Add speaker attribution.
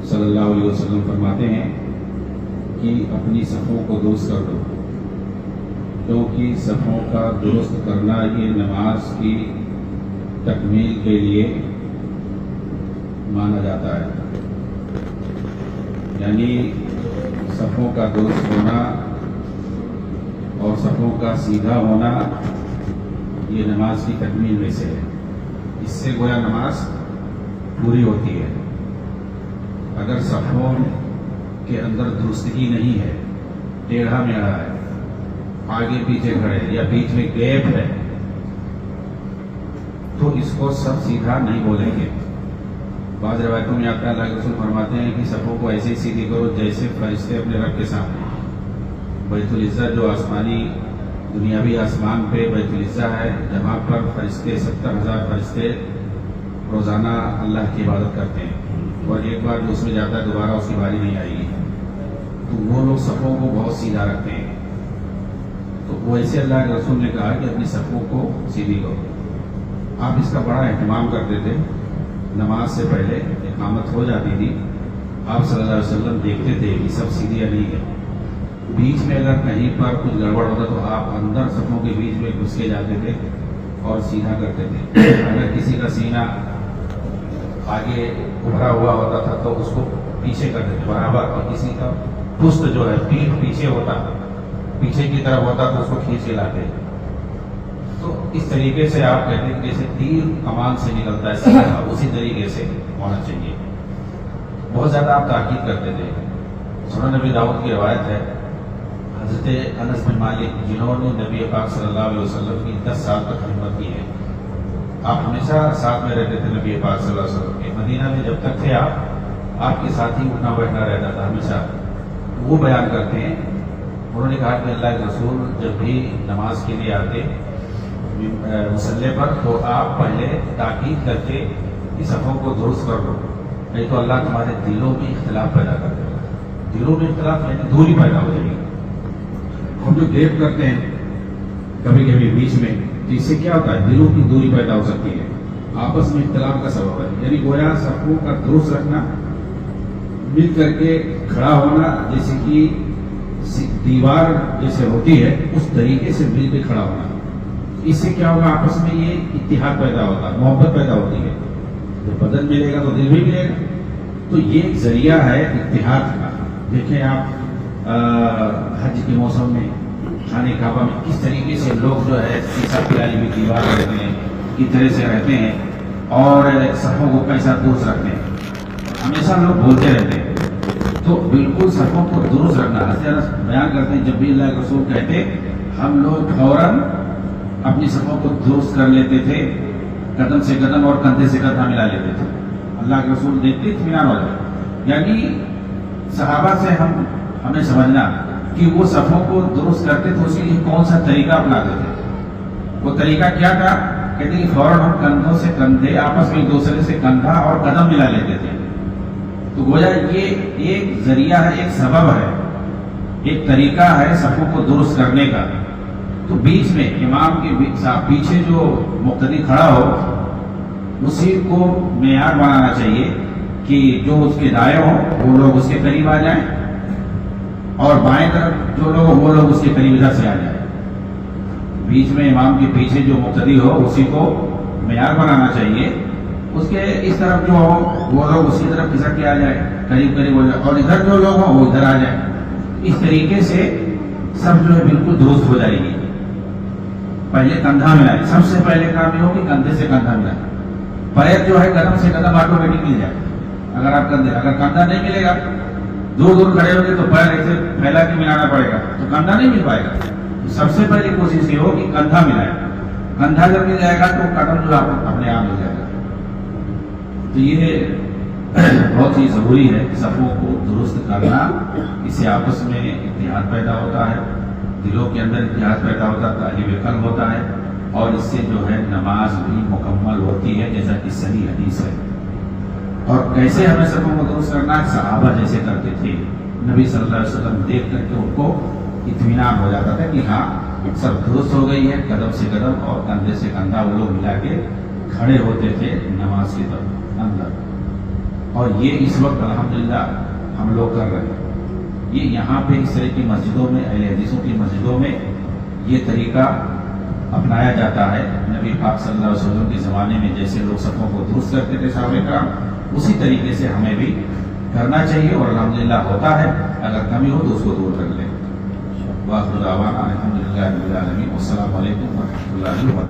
Speaker 1: صلی اللہ علیہ وسلم فرماتے ہیں کہ اپنی صفوں کو درست کر دو، کیونکہ صفوں کا درست کرنا یہ نماز کی تکمیل کے لیے مانا جاتا ہے۔ یعنی صفوں کا درست ہونا اور صفوں کا سیدھا ہونا یہ نماز کی تکمیل میں سے ہے۔ اس سے گویا نماز پوری ہوتی ہے۔ اگر صفوں کے اندر درستگی نہیں ہے، ٹیڑھا میڑھا ہے، آگے پیچھے کھڑے یا بیچ میں گیپ ہے، تو اس کو سب سیدھا نہیں بولیں گے۔ بعض روایتوں میں آتا ہے اللہ کے رسول فرماتے ہیں کہ صفوں کو ایسے ہی سیدھی کرو جیسے فرشتے اپنے رب کے سامنے۔ بیت العزہ جو آسمانی دنیاوی آسمان پہ بیت العزہ ہے، جہاں پر فرشتے 70,000 فرشتے روزانہ اللہ کی عبادت کرتے ہیں، اور ایک بار جو اس میں جاتا ہے دوبارہ اس کی باری نہیں آئے گی، تو وہ لوگ صفوں کو بہت سیدھا رکھتے ہیں۔ تو ویسے اللہ کے رسول نے کہا کہ اپنی صفوں کو سیدھی کرو۔ آپ اس کا بڑا اہتمام کرتے تھے۔ نماز سے پہلے اقامت ہو جاتی تھی، آپ صلی اللہ علیہ وسلم دیکھتے تھے کہ سب سیدھی یا نہیں ہے۔ بیچ میں اگر کہیں پر کچھ گڑبڑ ہوتا تو آپ اندر صفوں کے بیچ میں گھس کے جاتے تھے اور سیدھا کرتے تھے۔ اگر کسی کا سینہ آگے ابھرا ہوا ہوتا تھا تو اس کو پیچھے کرتے تھے برابر، اور کسی کا پشت جو ہے پیٹھ پیچھے ہوتا، پیچھے کی طرف ہوتا تو اس کو کھینچ کے لاتے۔ تو اس طریقے سے آپ کہتے ہیں جیسے تیر کمان سے نکلتا ہے سیدھا، اسی طریقے سے ہونا چاہیے۔ بہت زیادہ آپ تاکید کرتے تھے۔ سنن نبی داؤد کی روایت ہے، حضرت انس بن مالک جنہوں نے نبی پاک صلی اللہ علیہ وسلم کی 10 سال تک خدمت کی ہے، آپ ہمیشہ ساتھ میں رہتے تھے نبی پاک صلی اللہ علیہ وسلم کے۔ مدینہ میں جب تک تھے آپ کے ساتھ ہی اٹھنا بیٹھنا رہتا تھا ہمیشہ۔ وہ بیان کرتے ہیں، انہوں نے کہا کہ اللہ کے رسول جب بھی نماز کے لیے آتے مصلی پر تو آپ پہلے تاکید کرتے کہ صفوں کو درست کر دو، نہیں تو اللہ تمہارے دلوں میں اختلاف پیدا کر دے گا۔ دلوں میں اختلاف یعنی دوری پیدا ہو جائے گی۔ ہم جو گیپ کرتے ہیں کبھی کبھی بیچ میں، تو اس سے کیا ہوتا ہے؟ دلوں کی دوری پیدا ہو سکتی ہے، آپس میں اختلاف کا سبب ہے۔ یعنی گویا صفوں کا درست رکھنا، مل کر کے کھڑا ہونا، جیسے کہ دیوار جیسے ہوتی ہے اس طریقے سے مل کے کھڑا ہونا۔ اس سے کیا ہوگا؟ آپس میں یہ اتحاد پیدا ہوتا ہے، محبت پیدا ہوتی ہے۔ جب بدن ملے گا تو دل بھی ملے گا۔ تو یہ ایک ذریعہ ہے اتحاد کا۔ دیکھیں آپ حج کے موسم میں خانہ کعبہ میں کس طریقے سے لوگ جو ہے سیسا پلائی ہوئی دیوار رہتے ہیں، اس طرح سے رہتے ہیں، اور صفوں کو کیسا درست رکھتے ہیں۔ ہمیشہ لوگ بولتے رہتے ہیں، تو بالکل صفوں کو درست رکھنا۔ حضرت بیان کرتے ہیں جب بھی اللہ کے رسول کہتے ہم لوگ فوراً اپنی صفوں کو درست کر لیتے تھے، قدم سے قدم اور کندھے سے کندھا ملا لیتے تھے۔ اللہ کے رسول دیکھتے اطمینان ہو جائے۔ یعنی صحابہ سے ہمیں سمجھنا کہ وہ صفوں کو درست کرتے تھے، اس کے لیے کون سا طریقہ اپناتے تھے۔ وہ طریقہ کیا تھا؟ کہتے ہیں کہ فوراً ہم کندھوں سے کندھے آپس میں ایک دوسرے سے کندھا اور قدم ملا لیتے تھے۔ تو گویا یہ ایک ذریعہ ہے، ایک سبب ہے، ایک طریقہ ہے صفوں کو درست کرنے کا۔ تو بیچ میں امام کے پیچھے جو مقتدی کھڑا ہو، اسی کو معیار بنانا چاہیے کہ جو اس کے دائیں ہوں وہ لوگ اس کے قریب آ جائیں، اور بائیں طرف جو لوگ وہ لوگ اس کے قریب ادھر سے آ جائیں۔ بیچ میں امام کے پیچھے جو مقتدی ہو اسی کو معیار بنانا چاہیے۔ اس کے اس طرف جو ہو وہ لوگ اسی طرف کھسک کے آ جائیں، قریب قریب ہو جائے، اور ادھر جو لوگ ہوں وہ ادھر آ جائیں۔ اس طریقے سے سب جو ہے بالکل درست ہو جائے گی۔ پہلے کندھا ملائے، سب سے پہلے کام یہ ہو کہ کندھے سے کندھا ملائے۔ پیر جو ہے قدم سے قدم آٹومیٹک مل جائے۔ اگر کندھا نہیں ملے گا، دور دور کھڑے ہوگے تو پیر ایسے پھیلا کے ملانا پڑے گا، تو کندھا نہیں مل پائے گا۔ تو سب سے پہلی کوشش یہ ہو کہ کندھا ملائے۔ کندھا جب مل جائے گا تو قدم جو اپنے آپ مل جائے گا۔ تو یہ بہت ہی ضروری ہے صفوں کو درست کرنا۔ اس سے آپس میں اتحاد پیدا ہوتا ہے، دلوں کے اندر اتحاد پیدا ہوتا ہے، تعلیم قلب ہوتا ہے، اور اس سے جو ہے نماز بھی مکمل ہوتی ہے، جیسا کہ صحیح حدیث ہے۔ اور کیسے ہمیں صفوں کو درست کرنا ہے؟ صحابہ جیسے کرتے تھے، نبی صلی اللہ علیہ وسلم دیکھ کر کے ان کو اطمینان ہو جاتا تھا کہ ہاں سب درست ہو گئی ہے، قدم سے قدم اور کندھے سے کندھا وہ لوگ ملا کے کھڑے ہوتے تھے نماز کی طرف اندر۔ اور یہ اس وقت الحمدللہ ہم لوگ کر رہے ہیں. یہ یہاں پہ اس طرح کی مسجدوں میں، اہل حدیثوں کی مسجدوں میں یہ طریقہ اپنایا جاتا ہے. نبی پاک صلی اللہ علیہ وسلم کے زمانے میں جیسے لوگ صفوں کو درست کرتے تھے صحابہ کرام، اسی طریقے سے ہمیں بھی کرنا چاہیے، اور الحمدللہ ہوتا ہے. اگر کمی ہو تو اس کو دور کر لیں. وآخر دعوانا الحمدللہ رب العالمین. والسلام علیکم ورحمۃ اللہ وبرکاتہ.